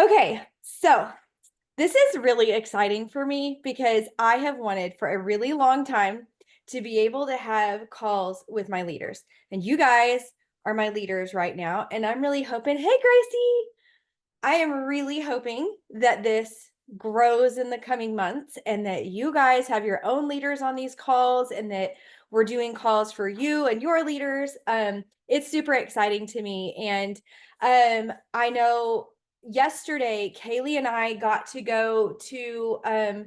Okay, so this is really exciting for me because I have wanted for a really long time to be able to have calls with my leaders. And you guys are my leaders right now. And I'm really hoping, hey, Gracie, I am really hoping that this grows in the coming months and that you guys have your own leaders on these calls and that we're doing calls for you and your leaders. It's super exciting to me. And I know yesterday, Kaylee and I got to go to a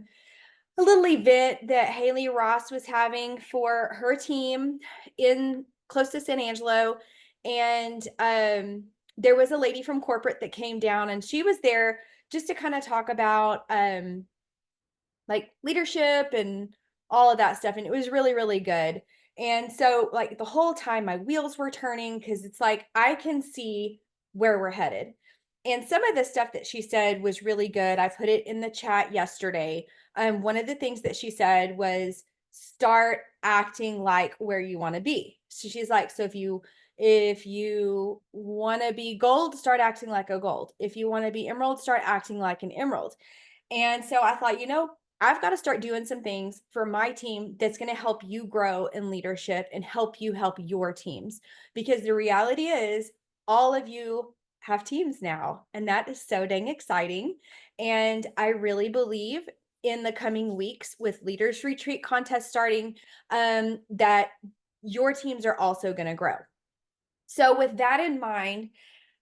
little event that Haley Ross was having for her team in close to San Angelo. And there was a lady from corporate that came down and she was there just to kind of talk about like leadership and all of that stuff. And it was really, really good. And so like the whole time my wheels were turning because it's like I can see where we're headed. And some of the stuff that she said was really good. I put it in the chat yesterday. One of the things that she said was start acting like where you want to be. So she's like, so if you want to be gold, start acting like a gold. If you want to be emerald, start acting like an emerald. And so I thought, I've got to start doing some things for my team that's going to help you grow in leadership and help you help your teams. Because the reality is, all of you have teams now, and that is so dang exciting. And I really believe in the coming weeks with Leaders Retreat contest starting, that your teams are also going to grow. So, with that in mind,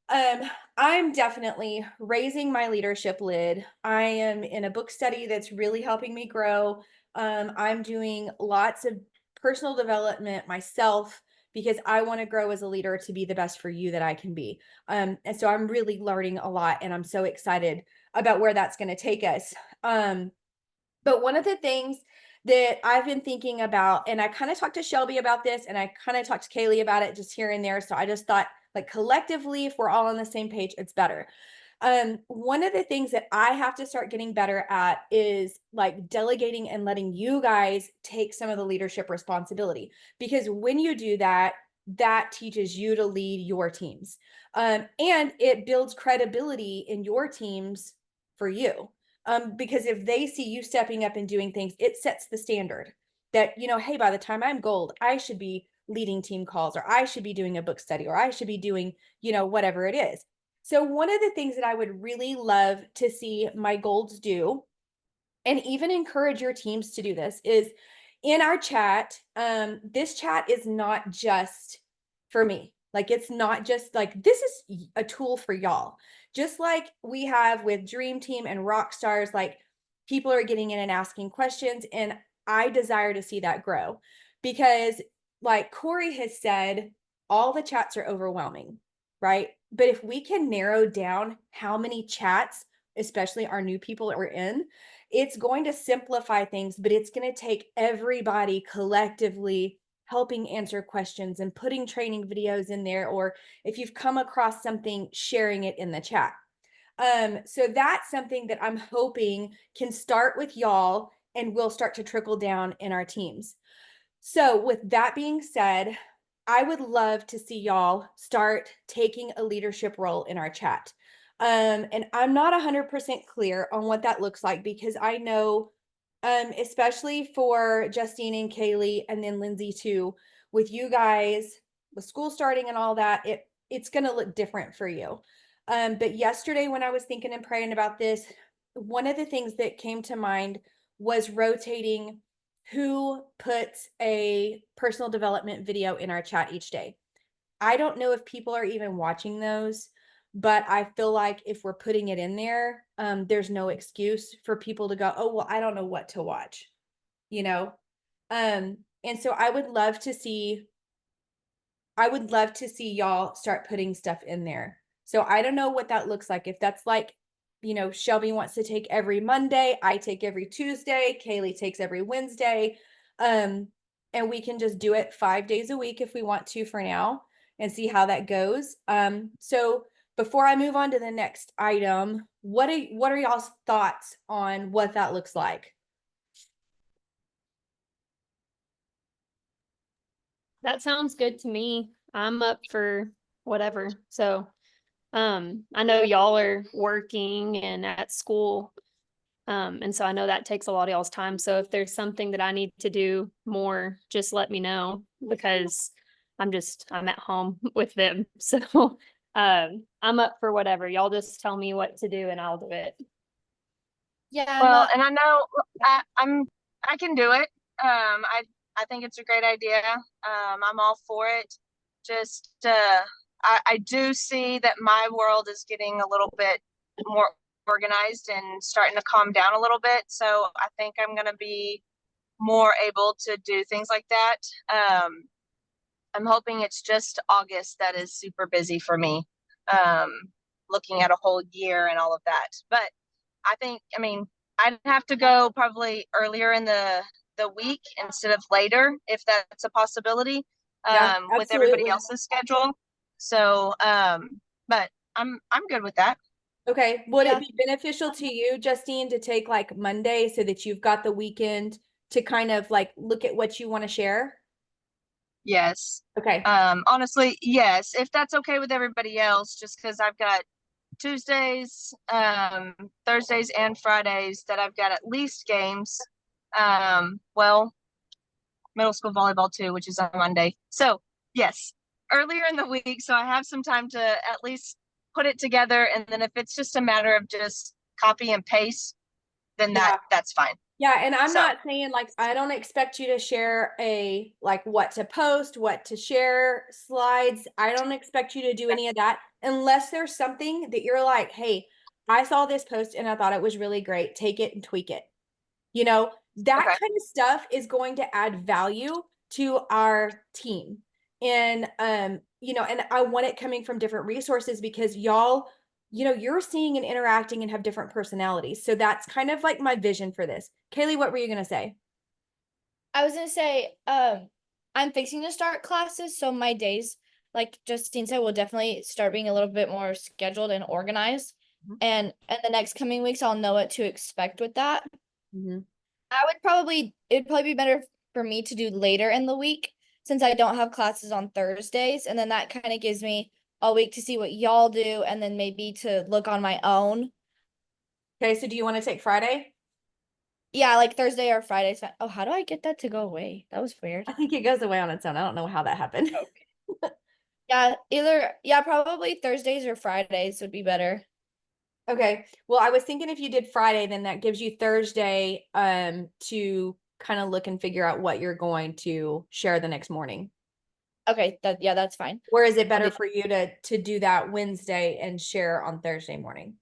um, I'm definitely raising my leadership lid. I am in a book study that's really helping me grow. I'm doing lots of personal development myself because I want to grow as a leader to be the best for you that I can be. And so I'm really learning a lot and I'm so excited about where that's going to take us. But one of the things that I've been thinking about, and I kind of talked to Shelby about this, and I kind of talked to Kaylee about it just here and there. So I just thought, like, collectively, if we're all on the same page, it's better. One of the things that I have to start getting better at is like delegating and letting you guys take some of the leadership responsibility. Because when you do that, that teaches you to lead your teams. And it builds credibility in your teams for you. Because if they see you stepping up and doing things, it sets the standard that, hey, by the time I'm gold, I should be leading team calls, or I should be doing a book study, or I should be doing, whatever it is. So one of the things that I would really love to see my golds do, and even encourage your teams to do this, is in our chat. This chat is not just for me. Like, it's not just like, this is a tool for y'all. Just like we have with Dream Team and Rock Stars, like people are getting in and asking questions. And I desire to see that grow because, like Corey has said, all the chats are overwhelming, right? But if we can narrow down how many chats, especially our new people that we're in, it's going to simplify things, but it's going to take everybody collectively helping answer questions and putting training videos in there, or if you've come across something, sharing it in the chat. So that's something that I'm hoping can start with y'all and will start to trickle down in our teams. So with that being said, I would love to see y'all start taking a leadership role in our chat. And I'm not 100% clear on what that looks like because I know, especially for Justine and Kaylee and then Lindsay too, with you guys, with school starting and all that, it's going to look different for you. But yesterday when I was thinking and praying about this, one of the things that came to mind was rotating who puts a personal development video in our chat each day. I don't know if people are even watching those, but I feel like if we're putting it in there, there's no excuse for people to go, oh, well, I don't know what to watch, you know? And so I would love to see y'all start putting stuff in there. So I don't know what that looks like. If that's like, Shelby wants to take every Monday, I take every Tuesday, Kaylee takes every Wednesday. And we can just do it 5 days a week if we want to for now and see how that goes. So before I move on to the next item, what are y'all's thoughts on what that looks like? That sounds good to me. I'm up for whatever. So I know y'all are working and at school. And so I know that takes a lot of y'all's time. So if there's something that I need to do more, just let me know because I'm at home with them. So I'm up for whatever. Y'all just tell me what to do and I'll do it. Yeah, Well, and I know I can do it. I think it's a great idea. I'm all for it. Just I do see that my world is getting a little bit more organized and starting to calm down a little bit. So I think I'm gonna be more able to do things like that. I'm hoping it's just August that is super busy for me. Um, Looking at a whole year and all of that. But I mean, I'd have to go probably earlier in the week instead of later, if that's a possibility, yeah, with everybody absolutely. else's schedule. So, but I'm good with that. Okay. Would it Yeah. be beneficial to you, Justine, to take like Monday so that you've got the weekend to kind of like look at what you want to share? Yes. Okay. Honestly, yes, if that's okay with everybody else, just because I've got Tuesdays, Thursdays, and Fridays that I've got at least games. Well, middle school volleyball too, which is on Monday. So yes, earlier in the week, so I have some time to at least put it together. And then if it's just a matter of just copy and paste, then Yeah. that's fine. Yeah, and I'm So not saying like I don't expect you to share a like what to post, what to share, slides. I don't expect you to do any of that unless there's something that you're like, "Hey, I saw this post and I thought it was really great. Take it and tweak it." You know, that okay, kind of stuff is going to add value to our team. And and I want it coming from different resources because y'all, you're seeing and interacting and have different personalities. So that's kind of like my vision for this. Kaylee, what were you gonna say? I was gonna say, I'm fixing to start classes, so my days, like Justine said, will definitely start being a little bit more scheduled and organized. Mhm. And in the next coming weeks, I'll know what to expect with that. Mhm. It'd probably be better for me to do later in the week since I don't have classes on Thursdays, and then that kind of gives me a week to see what y'all do, and then maybe to look on my own. Okay, so do you want to take Friday? Yeah, like Thursday or Friday. Oh, how do I get that to go away? That was weird. I think it goes away on its own. I don't know how that happened. Yeah, probably Thursdays or Fridays would be better. Okay. Well, I was thinking if you did Friday, then that gives you Thursday to kind of look and figure out what you're going to share the next morning. Okay, that's fine. Or is it I'll better do for you to do that Wednesday and share on Thursday morning?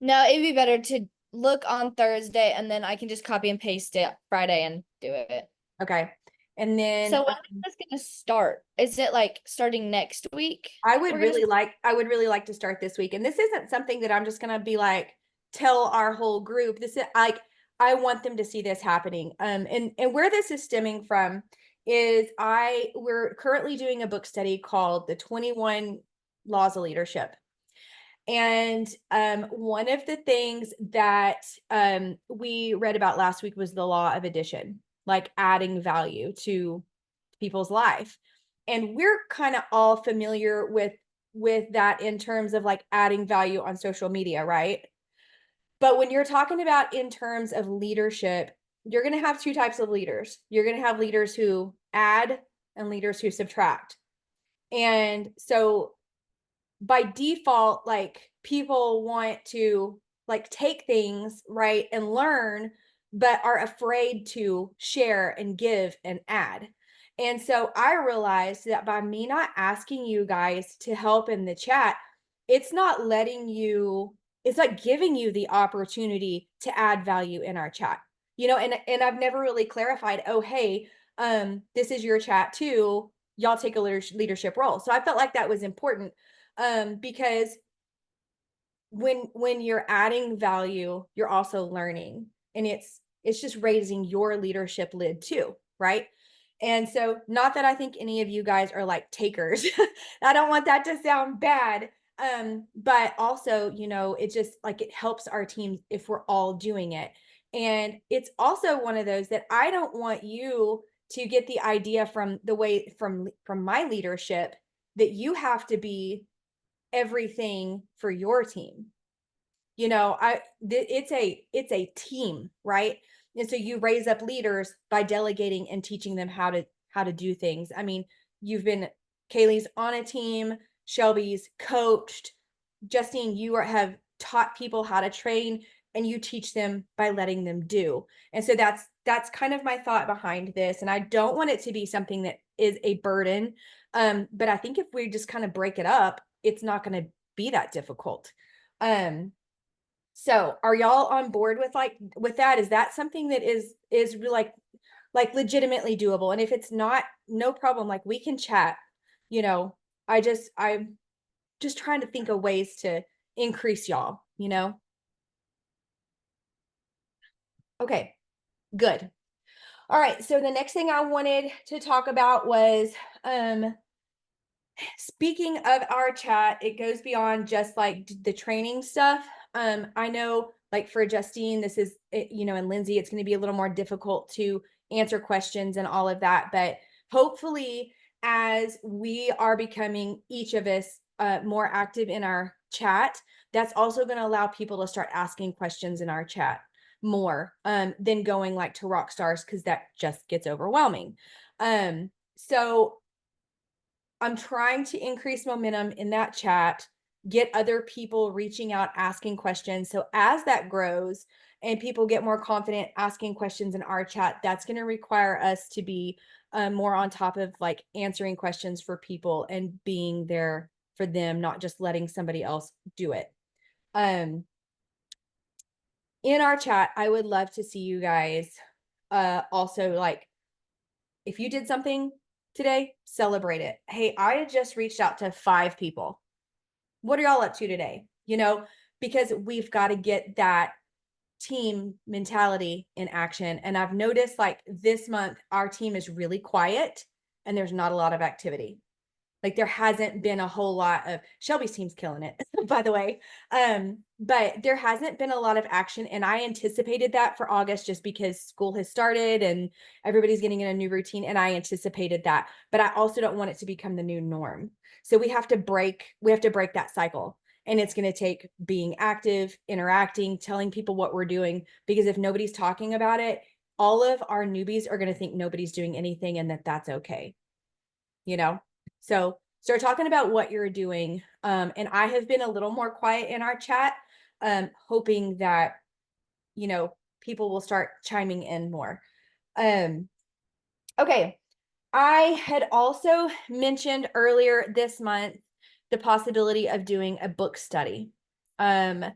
No, it'd be better to look on Thursday and then I can just copy and paste it Friday and do it. Okay. And then So when is this gonna start? Is it like starting next week? I would really like to start this week. And this isn't something that I'm just gonna be like tell our whole group. This is like I want them to see this happening. And where this is stemming from is we're currently doing a book study called The 21 Laws of Leadership. And one of the things that we read about last week was the law of addition, like adding value to people's life. And we're kind of all familiar with that in terms of like adding value on social media, right? But when you're talking about in terms of leadership, you're going to have two types of leaders. You're going to have leaders who add and leaders who subtract. And so by default, like people want to like take things, right, and learn, but are afraid to share and give and add. And so I realized that by me not asking you guys to help in the chat, it's not letting you, it's like giving you the opportunity to add value in our chat. And I've never really clarified, oh, hey, this is your chat too. Y'all take a leadership role. So I felt like that was important because when you're adding value, you're also learning, and it's just raising your leadership lid too, right? And so, not that I think any of you guys are like takers. I don't want that to sound bad. But also, it just like it helps our team if we're all doing it. And it's also one of those that I don't want you to get the idea from the way from my leadership that you have to be everything for your team. You know, it's a team, right? And so you raise up leaders by delegating and teaching them how to do things. I mean, Kaylee's on a team, Shelby's coached, Justine, have taught people how to train, and you teach them by letting them do. And so that's kind of my thought behind this. And I don't want it to be something that is a burden. But I think if we just kind of break it up, it's not going to be that difficult. So are y'all on board with that? Is that something that is like legitimately doable? And if it's not, no problem. Like, we can chat, you know. I'm just trying to think of ways to increase y'all, you know? Okay, good. All right. So the next thing I wanted to talk about was, speaking of our chat, it goes beyond just like the training stuff. I know, like, for Justine, this is, you know, and Lindsay, it's going to be a little more difficult to answer questions and all of that. But hopefully, as we are becoming, each of us, more active in our chat, that's also going to allow people to start asking questions in our chat more, than going like to rock stars, because that just gets overwhelming. So I'm trying to increase momentum in that chat, get other people reaching out, asking questions. So as that grows and people get more confident asking questions in our chat, that's going to require us to be more on top of like answering questions for people and being there for them, not just letting somebody else do it. In our chat, I would love to see you guys also, like, if you did something today, celebrate it. Hey, I had just reached out to 5 people. What are y'all up to today? You know, because we've got to get that team mentality in action. And I've noticed, like, this month, our team is really quiet and there's not a lot of activity. Like, there hasn't been a whole lot of, Shelby's team's killing it, by the way. But there hasn't been a lot of action. And I anticipated that for August, just because school has started and everybody's getting in a new routine. And I anticipated that, but I also don't want it to become the new norm. So we have to break that cycle. And it's going to take being active, interacting, telling people what we're doing, because if nobody's talking about it, all of our newbies are going to think nobody's doing anything and that that's okay. You know? So start talking about what you're doing. And I have been a little more quiet in our chat, hoping that, you know, people will start chiming in more. Okay. I had also mentioned earlier this month the possibility of doing a book study. I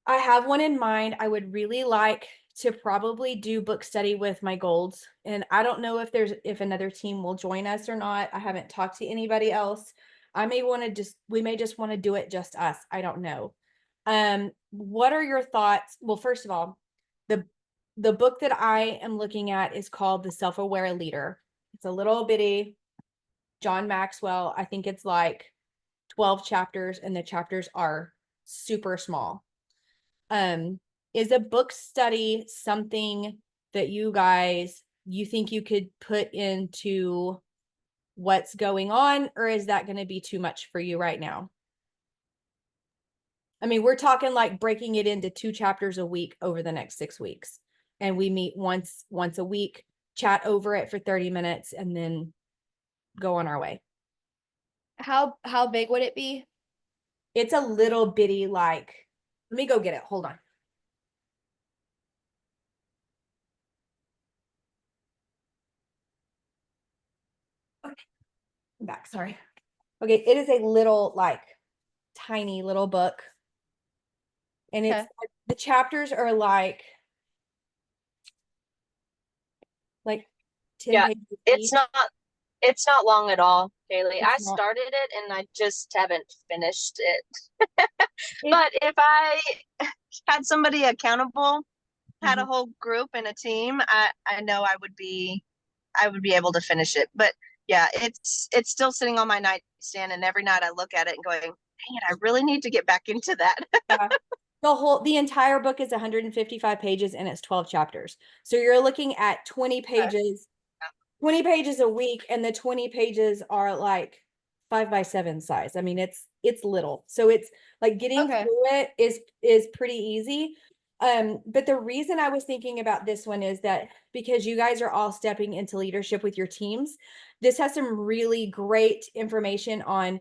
have one in mind. I would really like to probably do book study with my golds. And I don't know if another team will join us or not. I haven't talked to anybody else. We may just want to do it just us. I don't know. What are your thoughts? Well, first of all, the book that I am looking at is called The Self-Aware Leader. It's a little bitty John Maxwell. I think it's like 12 chapters and the chapters are super small. Is a book study something that you think you could put into what's going on, or is that going to be too much for you right now? I mean, we're talking like breaking it into 2 chapters a week over the next 6 weeks. And we meet once a week, chat over it for 30 minutes, and then go on our way. How big would it be? It's a little bitty, like, let me go get it. Hold on. Okay. I'm back. Sorry. Okay. It is a little, like, tiny little book. And it's Okay. the chapters are like 10 Yeah, pages it's each. not long at all, Kaylee. I It's not. started it and I just haven't finished it. It- But if I had somebody accountable, had a Mhm. whole group and a team, I know I would be able to finish it. But yeah, it's still sitting on my nightstand, and every night I look at it and going, dang it, I really need to get back into that. Yeah. The entire book is 155 pages and it's 12 chapters. So you're looking at 20 pages a week, and the 20 pages are like 5 by 7 size. I mean, it's little. So it's like getting Okay. through it is pretty easy. But the reason I was thinking about this one is that because you guys are all stepping into leadership with your teams, this has some really great information on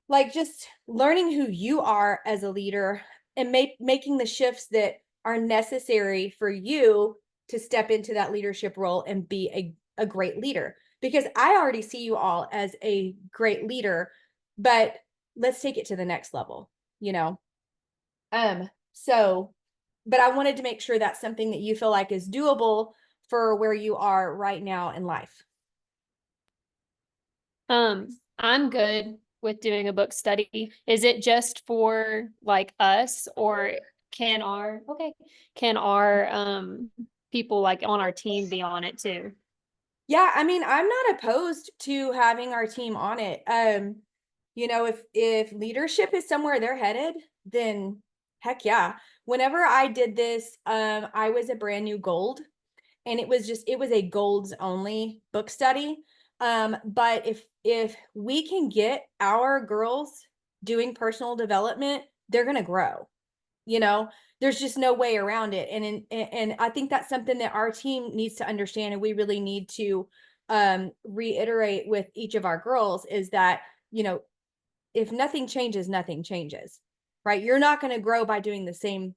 like just learning who you are as a leader and making the shifts that are necessary for you to step into that leadership role and be a great leader. Because I already see you all as a great leader, but let's take it to the next level, you know? So, but I wanted to make sure that's something that you feel like is doable for where you are right now in life. I'm good with doing a book study. Is it just for like us or can our people like on our team be on it too? Yeah, I mean, I'm not opposed to having our team on it. You know, if leadership is somewhere they're headed, then heck yeah. Whenever I did this, I was a brand new gold, and it was a golds only book study. But if we can get our girls doing personal development, they're gonna grow. You know, there's just no way around it. And I think that's something that our team needs to understand, and we really need to reiterate with each of our girls is that, you know, if nothing changes, nothing changes. Right? You're not going to grow by doing the same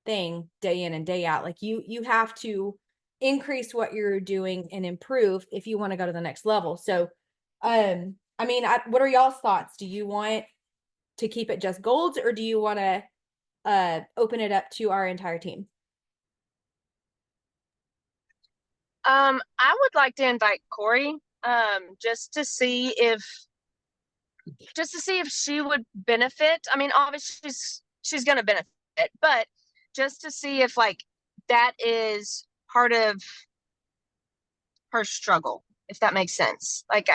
thing day in and day out. Like you have to increase what you're doing and improve if you want to go to the next level. So I mean, what are y'all's thoughts? Do you want to keep it just golds, or do you want to open it up to our entire team? I would like to invite Corey, just to see if she would benefit. I mean, obviously she's going to benefit, but just to see if like that is part of her struggle, if that makes sense. Like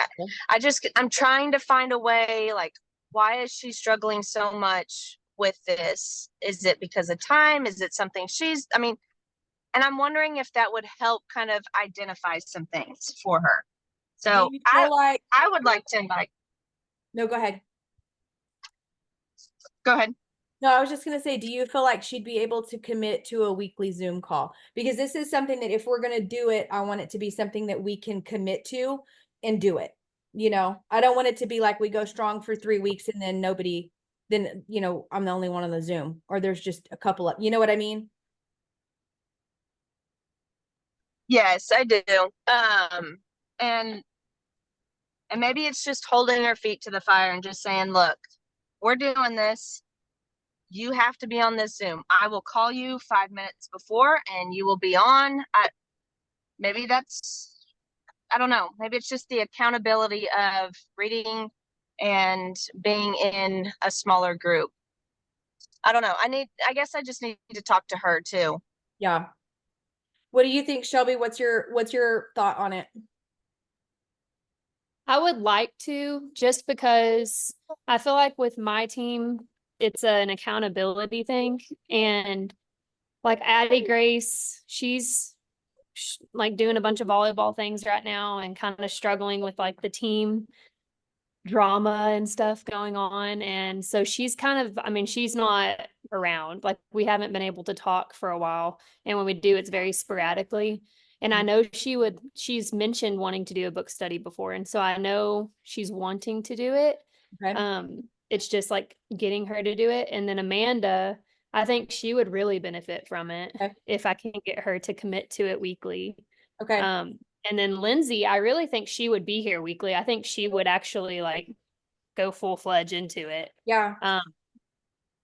I'm trying to find a way, like, why is she struggling so much with this? Is it because of time? Is it something I mean, and I'm wondering if that would help kind of identify some things for her. So I would like to invite. No, go ahead. Go ahead. No, I was just going to say, do you feel like she'd be able to commit to a weekly Zoom call? Because this is something that if we're going to do it, I want it to be something that we can commit to and do it. You know, I don't want it to be like we go strong for 3 weeks and then then, you know, I'm the only one on the Zoom, or there's just a couple of, you know what I mean? Yes, I do. And maybe it's just holding her feet to the fire and just saying, look, we're doing this. You have to be on this Zoom. I will call you 5 minutes before and you will be on. Maybe that's, I don't know. Maybe it's just the accountability of reading and being in a smaller group. I don't know. I guess I just need to talk to her too. Yeah. What do you think, Shelby? What's your thought on it? I would like to, just because I feel like with my team, it's an accountability thing. And like Addie Grace, she's like doing a bunch of volleyball things right now and kind of struggling with like the team drama and stuff going on. And so she's kind of, I mean, she's not around. Like we haven't been able to talk for a while. And when we do, it's very sporadically. And I know she's mentioned wanting to do a book study before. And so I know she's wanting to do it. Okay. It's just like getting her to do it. And then Amanda, I think she would really benefit from it Okay. if I can get her to commit to it weekly. Okay. And then Lindsay, I really think she would be here weekly. I think she would actually like go full fledged into it. Yeah.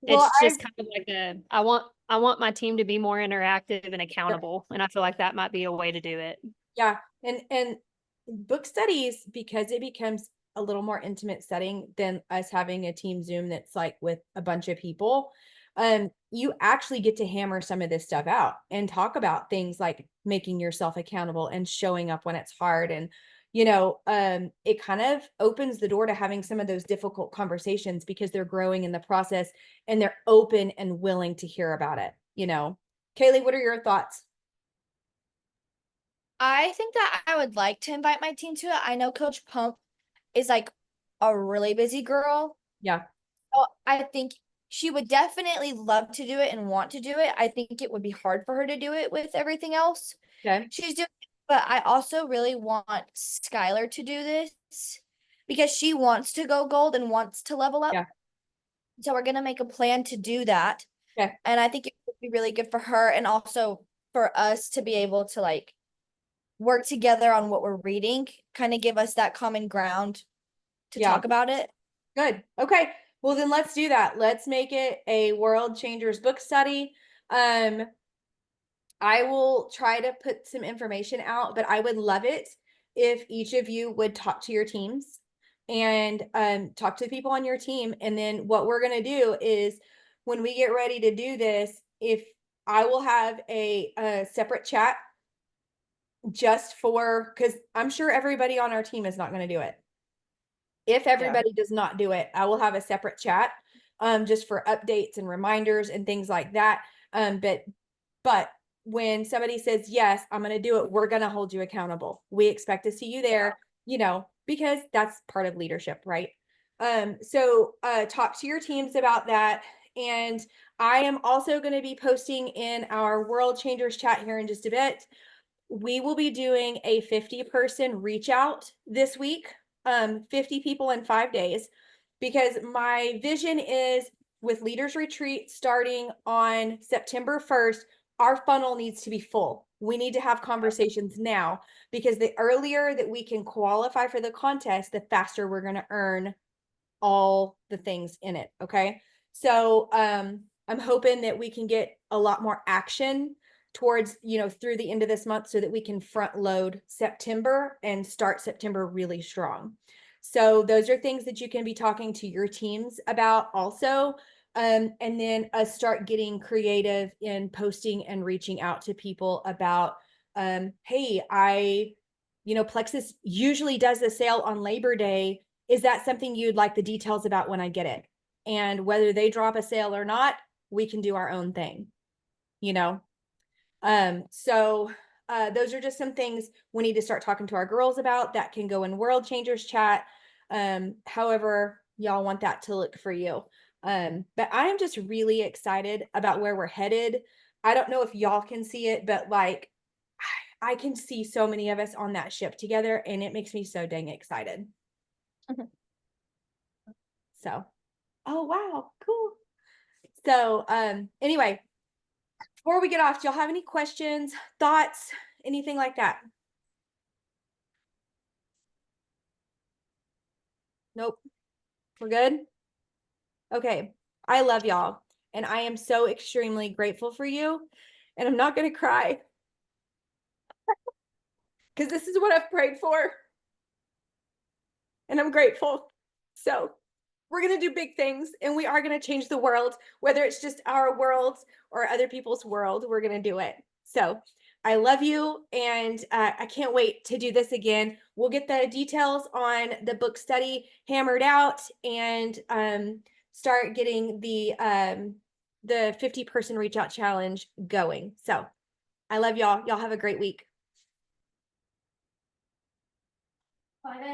It's just kind of like I want my team to be more interactive and accountable. And I feel like that might be a way to do it. Yeah. And book studies, because it becomes a little more intimate setting than us having a team Zoom that's like with a bunch of people. You actually get to hammer some of this stuff out and talk about things like making yourself accountable and showing up when it's hard. And, you know, it kind of opens the door to having some of those difficult conversations because they're growing in the process and they're open and willing to hear about it, you know. Kaylee, what are your thoughts? I think that I would like to invite my team to it. I know Coach Pump is like a really busy girl. Yeah. So I think she would definitely love to do it and want to do it. I think it would be hard for her to do it with everything else Okay. she's doing. But I also really want Skylar to do this because she wants to go gold and wants to level up. Yeah. So we're gonna make a plan to do that. Okay. And I think it would be really good for her and also for us to be able to like work together on what we're reading, kind of give us that common ground to Yeah. talk about it. Good. Okay. Well, then let's do that. Let's make it a World Changers book study. I will try to put some information out, but I would love it if each of you would talk to your teams and talk to the people on your team. And then what we're going to do is when we get ready to do this, if I will have a separate chat just for, because I'm sure everybody on our team is not going to do it. If everybody does not do it, I will have a separate chat just for updates and reminders and things like that. But when somebody says, yes, I'm going to do it, we're going to hold you accountable. We expect to see you there, you know, because that's part of leadership, right? So talk to your teams about that. And I am also going to be posting in our World Changers chat here in just a bit. We will be doing a 50-person reach out this week, 50 people in 5 days, because my vision is with Leaders Retreat starting on September 1st, our funnel needs to be full. We need to have conversations now because the earlier that we can qualify for the contest, the faster we're going to earn all the things in it. Okay. So I'm hoping that we can get a lot more action towards, you know, through the end of this month so that we can front load September and start September really strong. So those are things that you can be talking to your teams about also. And then start getting creative in posting and reaching out to people about, hey, Plexus usually does a sale on Labor Day. Is that something you'd like the details about when I get it? And whether they drop a sale or not, we can do our own thing, you know? So those are just some things we need to start talking to our girls about that can go in World Changers chat. However y'all want that to look for you. But I am just really excited about where we're headed. I don't know if y'all can see it, but like I can see so many of us on that ship together and it makes me so dang excited. So, oh wow, cool. So, anyway, before we get off, do y'all have any questions, thoughts, anything like that? Nope. We're good? Okay. I love y'all. And I am so extremely grateful for you. And I'm not going to cry. Because this is what I've prayed for. And I'm grateful. So we're going to do big things and we are going to change the world, whether it's just our world or other people's world, we're going to do it. So I love you. And I can't wait to do this again. We'll get the details on the book study hammered out and start getting the 50-person reach out challenge going. So I love y'all. Y'all have a great week. Bye.